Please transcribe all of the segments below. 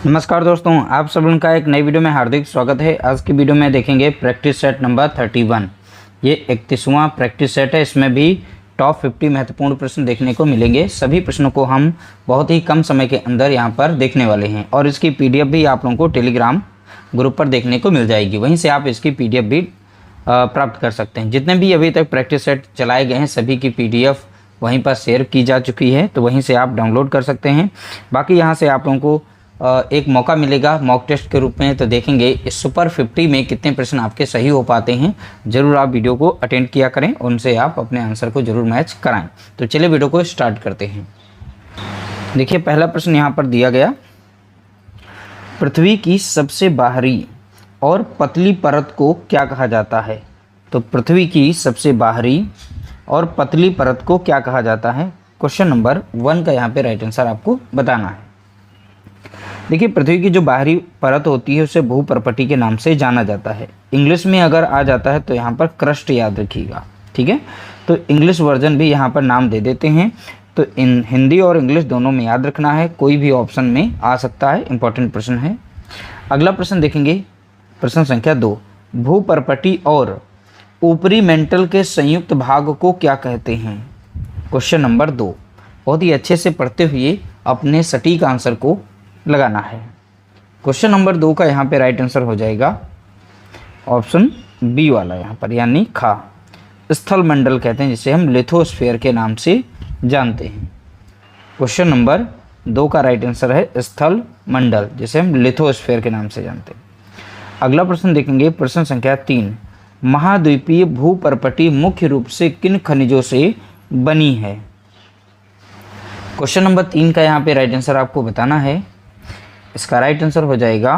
नमस्कार दोस्तों, आप सब उनका एक नई वीडियो में हार्दिक स्वागत है। आज की वीडियो में देखेंगे प्रैक्टिस सेट नंबर 31। ये 31वां प्रैक्टिस सेट है। इसमें भी टॉप 50 महत्वपूर्ण प्रश्न देखने को मिलेंगे। सभी प्रश्नों को हम बहुत ही कम समय के अंदर यहाँ पर देखने वाले हैं और इसकी PDF भी आप लोगों को टेलीग्राम ग्रुप पर देखने को मिल जाएगी। वहीं से आप इसकी PDF भी प्राप्त कर सकते हैं। जितने भी अभी तक प्रैक्टिस सेट चलाए गए हैं सभी की PDF वहीं पर शेयर की जा चुकी है, तो वहीं से आप डाउनलोड कर सकते हैं। बाकी यहाँ से आप लोगों को एक मौका मिलेगा मॉक टेस्ट के रूप में, तो देखेंगे इस सुपर 50 में कितने प्रश्न आपके सही हो पाते हैं। ज़रूर आप वीडियो को अटेंड किया करें, उनसे आप अपने आंसर को ज़रूर मैच कराएं। तो चलिए वीडियो को स्टार्ट करते हैं। देखिए पहला प्रश्न यहाँ पर दिया गया, पृथ्वी की सबसे बाहरी और पतली परत को क्या कहा जाता है। तो पृथ्वी की सबसे बाहरी और पतली परत को क्या कहा जाता है। क्वेश्चन नंबर 1 का यहाँ पे राइट आंसर आपको बताना है। देखिए पृथ्वी की जो बाहरी परत होती है उसे भूपर्पटी के नाम से जाना जाता है। इंग्लिश में अगर आ जाता है तो यहाँ पर क्रस्ट याद रखिएगा, ठीक है। तो इंग्लिश वर्जन भी यहाँ पर नाम दे देते हैं, तो इन हिंदी और इंग्लिश दोनों में याद रखना है, कोई भी ऑप्शन में आ सकता है। इंपॉर्टेंट प्रश्न है। अगला प्रश्न देखेंगे, प्रश्न संख्या 2, भूपर्पटी और ऊपरी मेंटल के संयुक्त भाग को क्या कहते हैं। क्वेश्चन नंबर 2 बहुत ही अच्छे से पढ़ते हुए अपने सटीक आंसर को लगाना है। क्वेश्चन नंबर 2 का यहाँ पे राइट आंसर हो जाएगा ऑप्शन बी वाला, यहाँ पर यानी खा। स्थल मंडल कहते हैं जिसे हम लिथोस्फीयर के नाम से जानते हैं। क्वेश्चन नंबर 2 का राइट आंसर है स्थल मंडल, जिसे हम लिथोस्फीयर के नाम से जानते हैं। अगला प्रश्न देखेंगे, प्रश्न संख्या 3, महाद्वीपीय भूपर्पटी मुख्य रूप से किन खनिजों से बनी है। क्वेश्चन नंबर 3 का यहाँ पे राइट आंसर आपको बताना है। इसका राइट आंसर हो जाएगा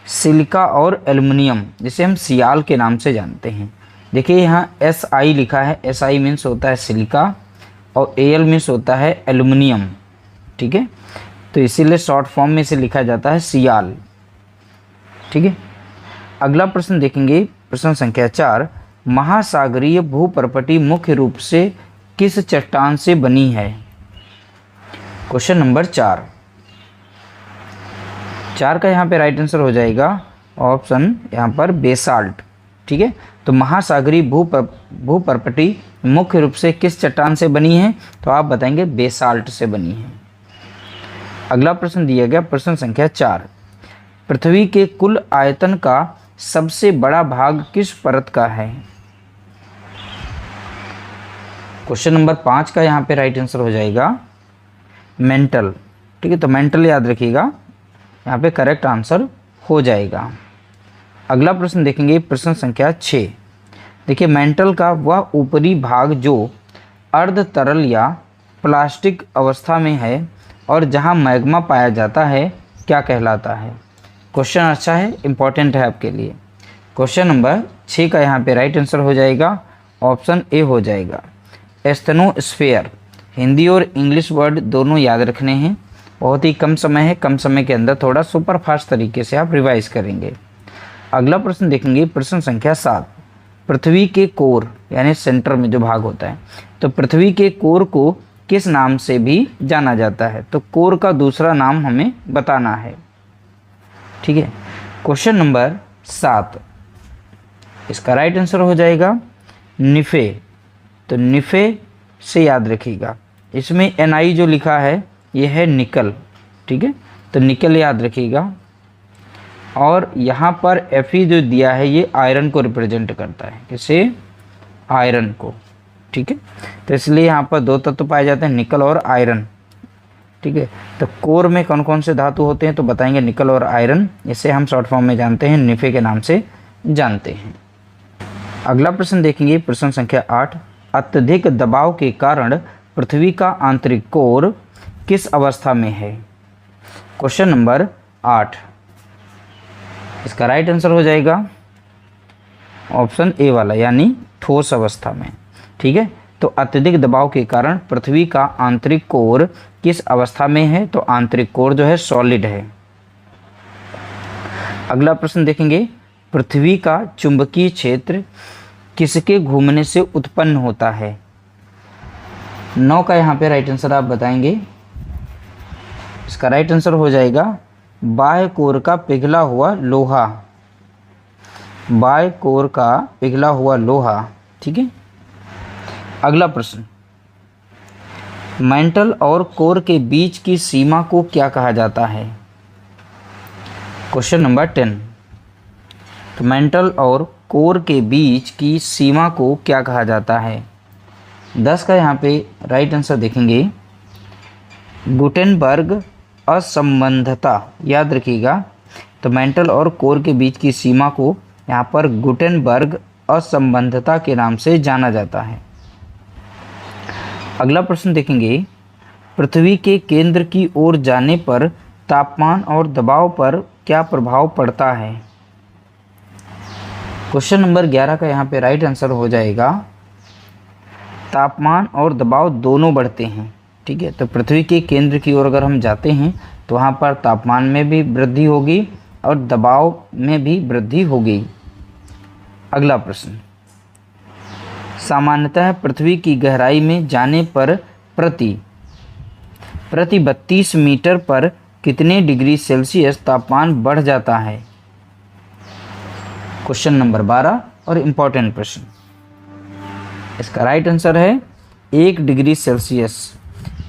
सिलिका और एल्युमिनियम, जिसे हम सियाल के नाम से जानते हैं। देखिए यहाँ SI लिखा है, SI मीन्स होता है सिलिका और AL मीन्स होता है एल्युमिनियम, ठीक है। तो इसीलिए शॉर्ट फॉर्म में इसे लिखा जाता है सियाल, ठीक है। अगला प्रश्न देखेंगे, प्रश्न संख्या 4, महासागरीय भूपर्पटी मुख्य रूप से किस चट्टान से बनी है। क्वेश्चन नंबर 4 का यहाँ पे राइट आंसर हो जाएगा ऑप्शन यहाँ पर बेसाल्ट, ठीक है। तो महासागरीय भूपर्पटी मुख्य रूप से किस चट्टान से बनी है, तो आप बताएंगे बेसाल्ट से बनी है। अगला प्रश्न दिया गया, प्रश्न संख्या 4, पृथ्वी के कुल आयतन का सबसे बड़ा भाग किस परत का है। क्वेश्चन नंबर 5 का यहाँ पे राइट आंसर हो जाएगा मेंटल, ठीक है। तो मेंटल याद रखिएगा, यहाँ पे करेक्ट आंसर हो जाएगा। अगला प्रश्न देखेंगे, प्रश्न संख्या 6, देखिए मेंटल का वह ऊपरी भाग जो अर्ध तरल या प्लास्टिक अवस्था में है और जहाँ मैग्मा पाया जाता है क्या कहलाता है। क्वेश्चन अच्छा है, इंपॉर्टेंट है आपके लिए। क्वेश्चन नंबर 6 का यहाँ पे राइट आंसर हो जाएगा ऑप्शन ए हो जाएगा एस्थेनोस्फीयर। हिंदी और इंग्लिश वर्ड दोनों याद रखने हैं, बहुत ही कम समय है, कम समय के अंदर थोड़ा सुपर फास्ट तरीके से आप रिवाइज करेंगे। अगला प्रश्न देखेंगे, प्रश्न संख्या 7, पृथ्वी के कोर यानी सेंटर में जो भाग होता है, तो पृथ्वी के कोर को किस नाम से भी जाना जाता है। तो कोर का दूसरा नाम हमें बताना है, ठीक है। क्वेश्चन नंबर 7, इसका राइट आंसर हो जाएगा निफे। तो निफे से याद रखिएगा, इसमें Ni जो लिखा है ये है निकल, ठीक है। तो निकल याद रखिएगा, और यहाँ पर Fe जो दिया है ये आयरन को रिप्रेजेंट करता है, किसे, आयरन को, ठीक है। तो इसलिए यहाँ पर 2 तत्व पाए जाते हैं, निकल और आयरन, ठीक है। तो कोर में कौन कौन से धातु होते हैं, तो बताएंगे निकल और आयरन, इसे हम शॉर्ट फॉर्म में जानते हैं, निफे के नाम से जानते हैं। अगला प्रश्न देखेंगे, प्रश्न संख्या 8, अत्यधिक दबाव के कारण पृथ्वी का आंतरिक कोर किस अवस्था में है। क्वेश्चन नंबर 8, इसका राइट आंसर हो जाएगा ऑप्शन ए वाला, यानी ठोस अवस्था में, ठीक है। तो अत्यधिक दबाव के कारण पृथ्वी का आंतरिक कोर किस अवस्था में है, तो आंतरिक कोर जो है सॉलिड है। अगला प्रश्न देखेंगे, पृथ्वी का चुंबकीय क्षेत्र किसके घूमने से उत्पन्न होता है। 9 का यहाँ पे राइट आंसर आप बताएंगे। इसका राइट आंसर हो जाएगा बाह्य कोर का पिघला हुआ लोहा, बाह्य कोर का पिघला हुआ लोहा। ठीक है। अगला प्रश्न, मेंटल और कोर के बीच की सीमा को क्या कहा जाता है? Question number 10। तो मेंटल और कोर के बीच की सीमा को क्या कहा जाता है? 10 का यहाँ पे राइट आंसर देखेंगे गुटेनबर्ग असंबंधता। याद रखिएगा, तो मेंटल और कोर के बीच की सीमा को यहाँ पर गुटेनबर्ग असंबंधता के नाम से जाना जाता है। अगला प्रश्न देखेंगे, पृथ्वी के केंद्र की ओर जाने पर तापमान और दबाव पर क्या प्रभाव पड़ता है? क्वेश्चन नंबर 11 का यहाँ पे राइट आंसर हो जाएगा तापमान और दबाव दोनों बढ़ते हैं। ठीक है। तो पृथ्वी के केंद्र की ओर अगर हम जाते हैं तो वहाँ पर तापमान में भी वृद्धि होगी और दबाव में भी वृद्धि होगी। अगला प्रश्न, सामान्यतः पृथ्वी की गहराई में जाने पर प्रति 32 मीटर पर कितने डिग्री सेल्सियस तापमान बढ़ जाता है? क्वेश्चन नंबर 12 और इम्पोर्टेंट प्रश्न। इसका राइट आंसर है 1 डिग्री सेल्सियस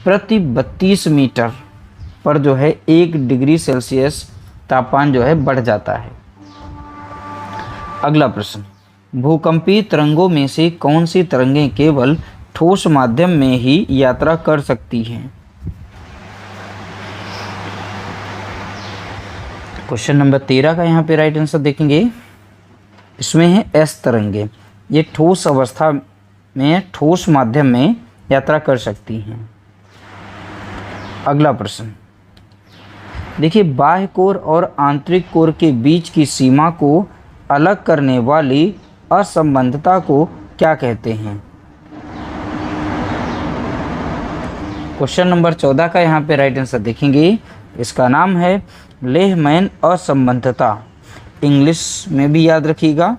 प्रति 32 मीटर पर जो है 1 डिग्री सेल्सियस तापमान जो है बढ़ जाता है। अगला प्रश्न, भूकंपीय तरंगों में से कौन सी तरंगें केवल ठोस माध्यम में ही यात्रा कर सकती हैं? क्वेश्चन नंबर 13 का यहाँ पे राइट आंसर देखेंगे, इसमें है एस तरंगे। ये ठोस अवस्था में ठोस माध्यम में यात्रा कर सकती हैं। अगला प्रश्न देखिए, बाह्य कोर और आंतरिक कोर के बीच की सीमा को अलग करने वाली असंबंधता को क्या कहते हैं? क्वेश्चन नंबर 14 का यहाँ पे राइट आंसर देखेंगे, इसका नाम है लेहमैन असंबंधता। इंग्लिश में भी याद रखिएगा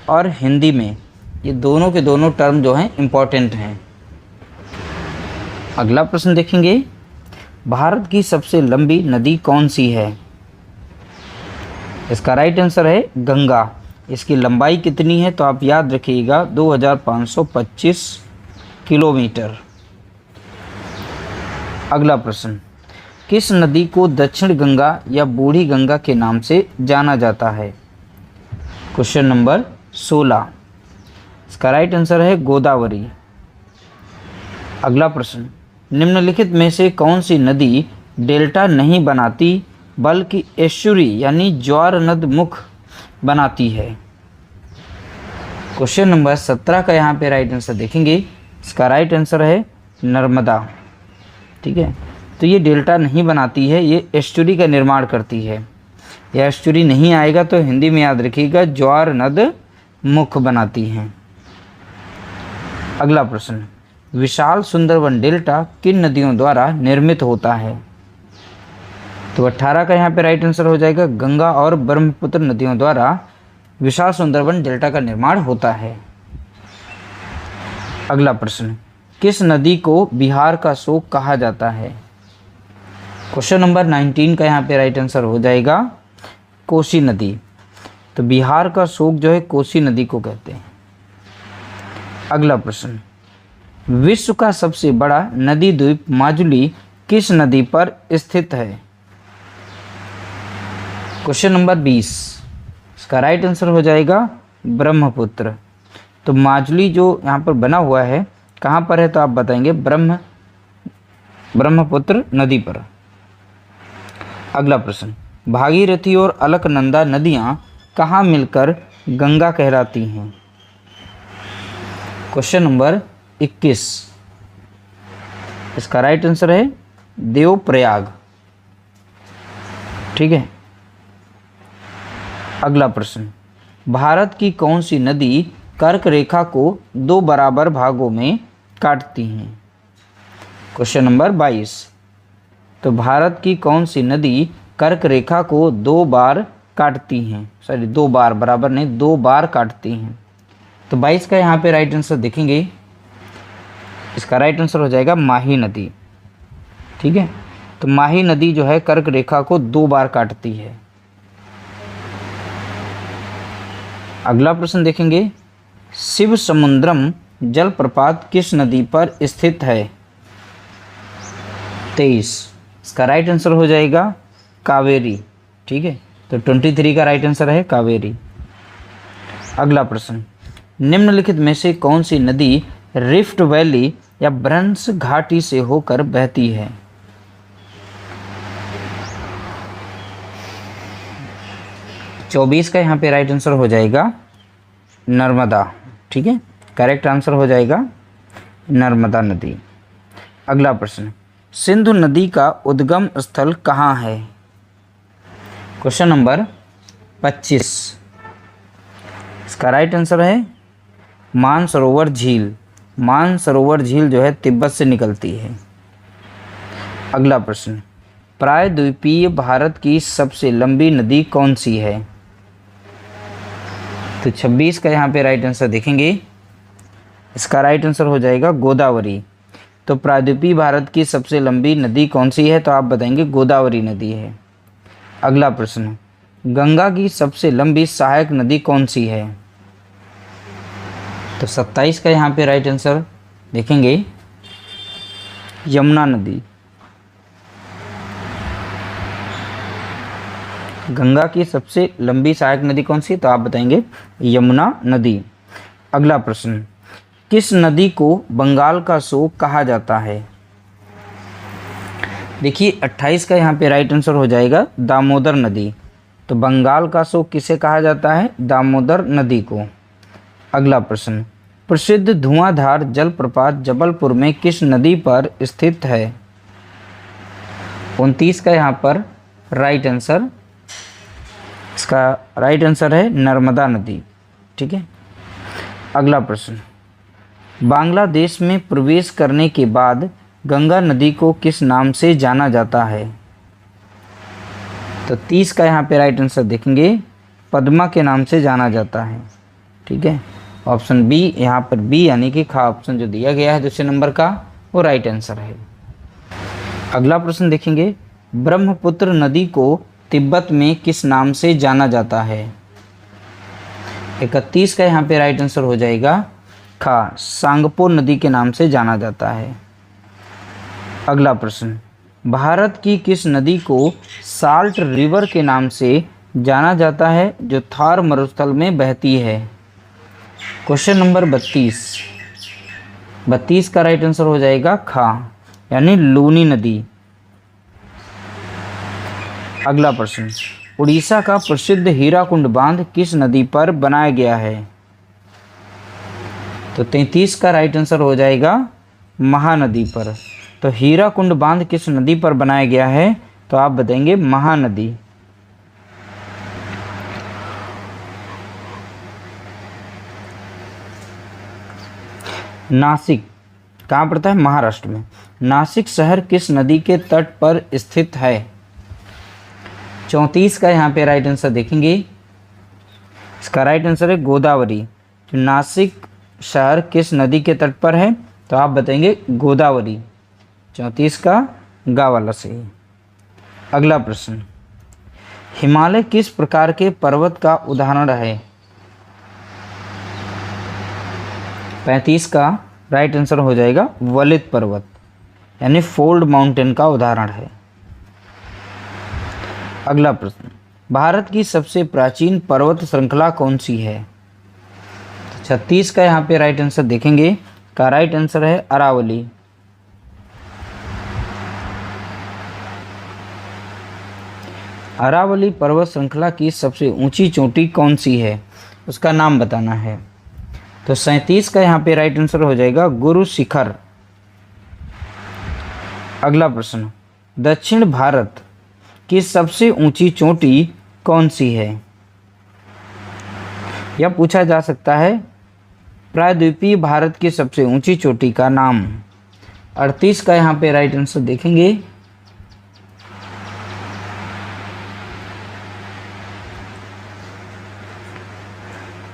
और हिंदी में, ये दोनों के दोनों टर्म जो हैं इम्पॉर्टेंट हैं। अगला प्रश्न देखेंगे, भारत की सबसे लंबी नदी कौन सी है? इसका राइट आंसर है गंगा। इसकी लंबाई कितनी है तो आप याद रखिएगा 2525 किलोमीटर। अगला प्रश्न, किस नदी को दक्षिण गंगा या बूढ़ी गंगा के नाम से जाना जाता है? Question number 16। इसका राइट आंसर है गोदावरी। अगला प्रश्न, निम्नलिखित में से कौन सी नदी डेल्टा नहीं बनाती बल्कि एस्चुरी यानी ज्वार नद मुख बनाती है? क्वेश्चन नंबर 17 का यहाँ पे राइट आंसर देखेंगे, इसका राइट आंसर है नर्मदा। ठीक है। तो ये डेल्टा नहीं बनाती है, ये एस्चुरी का निर्माण करती है। यह एस्चुरी नहीं आएगा तो हिंदी में याद रखिएगा ज्वार नद मुख बनाती हैं। अगला प्रश्न, विशाल सुंदरवन डेल्टा किन नदियों द्वारा निर्मित होता है? तो 18 का यहाँ पे राइट आंसर हो जाएगा गंगा और ब्रह्मपुत्र नदियों द्वारा विशाल सुंदरवन डेल्टा का निर्माण होता है। अगला प्रश्न, किस नदी को बिहार का शोक कहा जाता है? क्वेश्चन नंबर 19 का यहाँ पे राइट आंसर हो जाएगा कोसी नदी। तो बिहार का शोक जो है कोसी नदी को कहते हैं। अगला प्रश्न, विश्व का सबसे बड़ा नदी द्वीप माजुली किस नदी पर स्थित है? Question number 20। इसका राइट आंसर हो जाएगा ब्रह्मपुत्र। तो माजुली जो यहाँ पर बना हुआ है कहाँ पर है तो आप बताएंगे ब्रह्मपुत्र नदी पर। अगला प्रश्न, भागीरथी और अलकनंदा नदियाँ कहाँ मिलकर गंगा कहलाती हैं? Question number 21। इसका राइट आंसर है देवप्रयाग। ठीक है। अगला प्रश्न, भारत की कौन सी नदी कर्क रेखा को 2 बराबर भागों में काटती हैं? Question number 22। तो भारत की कौन सी नदी कर्क रेखा को 2 बार काटती हैं? 2 बार, बराबर नहीं, 2 बार काटती हैं। तो 22 का यहाँ पे राइट आंसर देखेंगे, इसका राइट आंसर हो जाएगा माही नदी। ठीक है। तो माही नदी जो है कर्क रेखा को 2 बार काटती है। अगला प्रश्न देखेंगे, शिव समुद्रम जलप्रपात किस नदी पर स्थित है? 23। इसका राइट आंसर हो जाएगा कावेरी। ठीक है, तो 23 का राइट आंसर है कावेरी। अगला प्रश्न, निम्नलिखित में से कौन सी नदी रिफ्ट वैली या ब्रह्मस घाटी से होकर बहती है? 24 का यहाँ पे राइट आंसर हो जाएगा नर्मदा। ठीक है, करेक्ट आंसर हो जाएगा नर्मदा नदी। अगला प्रश्न, सिंधु नदी का उद्गम स्थल कहाँ है? Question number 25। इसका राइट आंसर है मानसरोवर झील। मानसरोवर झील जो है तिब्बत से निकलती है। अगला प्रश्न, प्रायद्वीपीय भारत की सबसे लंबी नदी कौन सी है? तो 26 का यहाँ पे राइट आंसर देखेंगे, इसका राइट आंसर हो जाएगा गोदावरी। तो प्रायद्वीपीय भारत की सबसे लंबी नदी कौन सी है? तो आप बताएंगे गोदावरी नदी है। अगला प्रश्न, गंगा की सबसे लंबी सहायक नदी कौन सी है? तो 27 का यहाँ पे राइट आंसर देखेंगे यमुना नदी। गंगा की सबसे लंबी सहायक नदी कौन सी? तो आप बताएंगे यमुना नदी। अगला प्रश्न, किस नदी को बंगाल का शोक कहा जाता है? देखिए 28 का यहाँ पे राइट आंसर हो जाएगा दामोदर नदी। तो बंगाल का शोक किसे कहा जाता है? दामोदर नदी को। अगला प्रश्न, प्रसिद्ध धुआंधार जलप्रपात जबलपुर में किस नदी पर स्थित है? 29 का यहाँ पर राइट आंसर, इसका राइट आंसर है नर्मदा नदी। ठीक है। अगला प्रश्न, बांग्लादेश में प्रवेश करने के बाद गंगा नदी को किस नाम से जाना जाता है? तो 30 का यहाँ पे राइट आंसर देखेंगे पद्मा के नाम से जाना जाता है। ठीक है, ऑप्शन बी, यहाँ पर बी यानी कि खा ऑप्शन जो दिया गया है दूसरे नंबर का वो राइट आंसर है। अगला प्रश्न देखेंगे, ब्रह्मपुत्र नदी को तिब्बत में किस नाम से जाना जाता है? 31 का यहाँ पे राइट आंसर हो जाएगा खा, सांगपो नदी के नाम से जाना जाता है। अगला प्रश्न, भारत की किस नदी को साल्ट रिवर के नाम से जाना जाता है जो थार मरुस्थल में बहती है? क्वेश्चन नंबर 32 का राइट आंसर हो जाएगा खा यानी लूनी नदी। अगला प्रश्न, उड़ीसा का प्रसिद्ध हीराकुंड बांध किस नदी पर बनाया गया है? तो 33 का राइट आंसर हो जाएगा महानदी पर। तो हीराकुंड बांध किस नदी पर बनाया गया है? तो आप बताएंगे महानदी। नासिक कहाँ पड़ता है? महाराष्ट्र में। नासिक शहर किस नदी के तट पर स्थित है? 34 का यहाँ पे राइट आंसर देखेंगे, इसका राइट आंसर है गोदावरी। तो नासिक शहर किस नदी के तट पर है? तो आप बताएंगे गोदावरी। 34 का गा वाला सही। अगला प्रश्न, हिमालय किस प्रकार के पर्वत का उदाहरण है? 35 का राइट आंसर हो जाएगा वलित पर्वत यानी फोल्ड माउंटेन का उदाहरण है। अगला प्रश्न, भारत की सबसे प्राचीन पर्वत श्रृंखला कौन सी है? 36 का यहाँ पे राइट आंसर देखेंगे, का राइट आंसर है अरावली। अरावली पर्वत श्रृंखला की सबसे ऊंची चोटी कौन सी है? उसका नाम बताना है। तो 37 का यहाँ पे राइट आंसर हो जाएगा गुरु शिखर। अगला प्रश्न, दक्षिण भारत की सबसे ऊंची चोटी कौन सी है? यह पूछा जा सकता है प्रायद्वीपीय भारत की सबसे ऊंची चोटी का नाम। 38 का यहाँ पे राइट आंसर देखेंगे,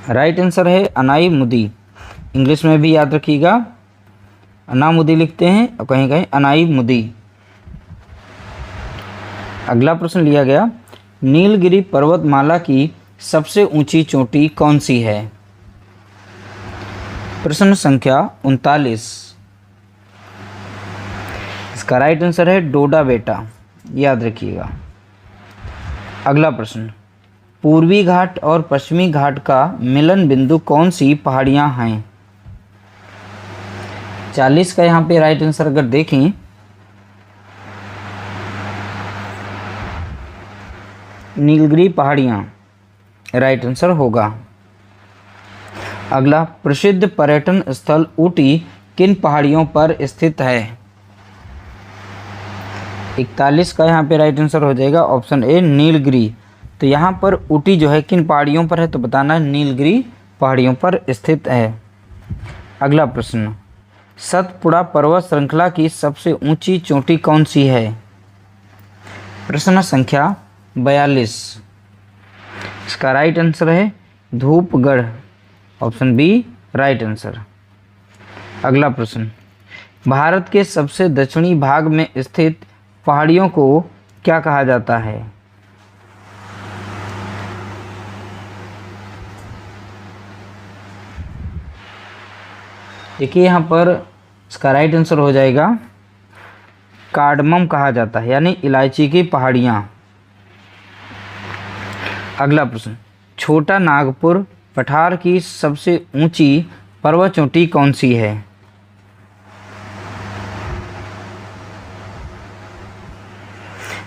राइट आंसर है अनाईमुदी। इंग्लिश में भी याद रखिएगा, अनामुदी लिखते हैं और कहीं कहीं अनाईमुदी। अगला प्रश्न लिया गया, नीलगिरी पर्वतमाला की सबसे ऊंची चोटी कौन सी है? प्रश्न संख्या 39। इसका राइट आंसर है डोडा बेटा, याद रखिएगा। अगला प्रश्न, पूर्वी घाट और पश्चिमी घाट का मिलन बिंदु कौन सी पहाड़ियां हैं? 40 का यहाँ पे राइट आंसर अगर देखें, नीलगिरी पहाड़ियां राइट आंसर होगा। अगला, प्रसिद्ध पर्यटन स्थल ऊटी किन पहाड़ियों पर स्थित है? 41 का यहाँ पे राइट आंसर हो जाएगा ऑप्शन ए नीलगिरी। तो यहाँ पर ऊटी जो है किन पहाड़ियों पर है, तो बताना है नीलगिरी पहाड़ियों पर स्थित है। अगला प्रश्न, सतपुड़ा पर्वत श्रृंखला की सबसे ऊंची चोटी कौन सी है? प्रश्न संख्या 42। इसका राइट आंसर है Dhupgarh, option B right answer. अगला प्रश्न, भारत के सबसे दक्षिणी भाग में स्थित पहाड़ियों को क्या कहा जाता है? देखिए यहाँ पर इसका राइट आंसर हो जाएगा कार्डमम कहा जाता है, यानी इलायची की पहाड़ियाँ। अगला प्रश्न, छोटा नागपुर पठार की सबसे ऊंची पर्वत चोटी कौन सी है?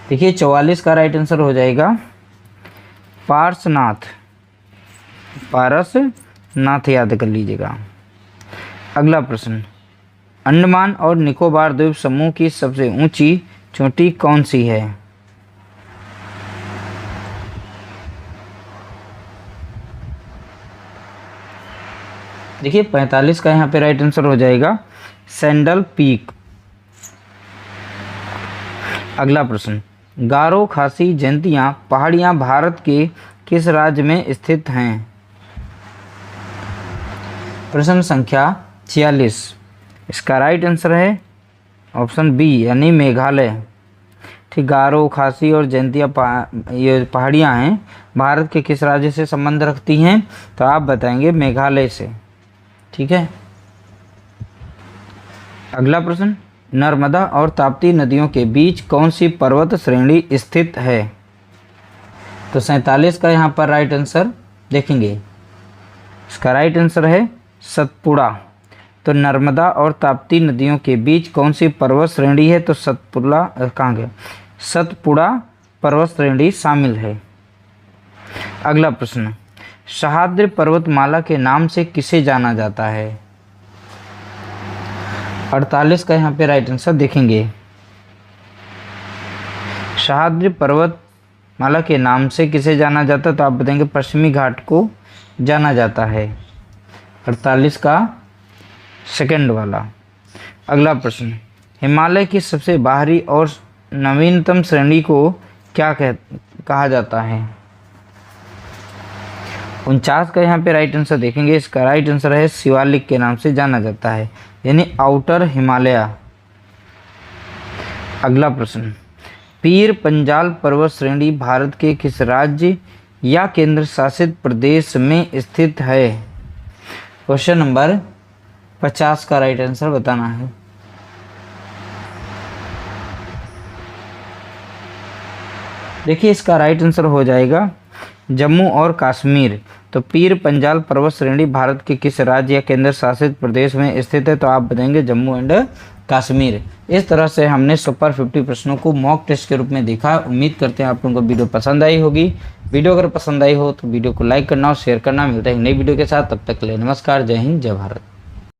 देखिए 44 का राइट आंसर हो जाएगा पारसनाथ, पारसनाथ याद कर लीजिएगा। अगला प्रश्न, अंडमान और निकोबार द्वीप समूह की सबसे ऊंची चोटी कौन सी है? देखिए 45 का यहाँ पे राइट आंसर हो जाएगा सैंडल पीक। अगला प्रश्न, गारो खासी जयंतियाँ पहाड़ियाँ भारत के किस राज्य में स्थित हैं? प्रश्न संख्या 46। इसका राइट आंसर है ऑप्शन बी यानी मेघालय। ठीक, गारो खासी और जयंतिया ये पहाड़ियाँ हैं, भारत के किस राज्य से संबंध रखती हैं? तो आप बताएंगे मेघालय से। ठीक है। अगला प्रश्न, नर्मदा और ताप्ती नदियों के बीच कौन सी पर्वत श्रेणी स्थित है? तो 47 का यहाँ पर राइट आंसर देखेंगे, इसका राइट आंसर है सतपुड़ा। तो नर्मदा और ताप्ती नदियों के बीच कौन सी पर्वत श्रेणी है? तो कहाँ गया, सतपुड़ा पर्वत श्रेणी शामिल है। अगला प्रश्न, सह्याद्री पर्वतमाला के नाम से किसे जाना जाता है? 48 का यहाँ पे राइट आंसर देखेंगे, सह्याद्री पर्वतमाला के नाम से किसे जाना जाता है? तो आप बताएंगे पश्चिमी घाट को जाना जाता है। 48 का सेकंड वाला। अगला प्रश्न, हिमालय की सबसे बाहरी और नवीनतम श्रेणी को क्या कहा जाता है? 49 का यहाँ पे राइट आंसर देखेंगे, इसका राइट आंसर है शिवालिक के नाम से जाना जाता है, यानी आउटर हिमालय। अगला प्रश्न, पीर पंजाल पर्वत श्रेणी भारत के किस राज्य या केंद्र शासित प्रदेश में स्थित है? क्वेश्चन नंबर 50 का राइट आंसर बताना है। देखिए इसका राइट आंसर हो जाएगा जम्मू और कश्मीर। तो पीर पंजाल पर्वत श्रेणी भारत के किस राज्य या केंद्र शासित प्रदेश में स्थित है? तो आप बताएंगे जम्मू एंड कश्मीर। इस तरह से हमने सुपर 50 प्रश्नों को मॉक टेस्ट के रूप में देखा। उम्मीद करते हैं आप लोगों को वीडियो पसंद आई होगी। वीडियो अगर पसंद आई हो तो वीडियो को लाइक करना और शेयर करना। मिलता है नई वीडियो के साथ, तब तक के लिए नमस्कार, जय हिंद, जय भारत।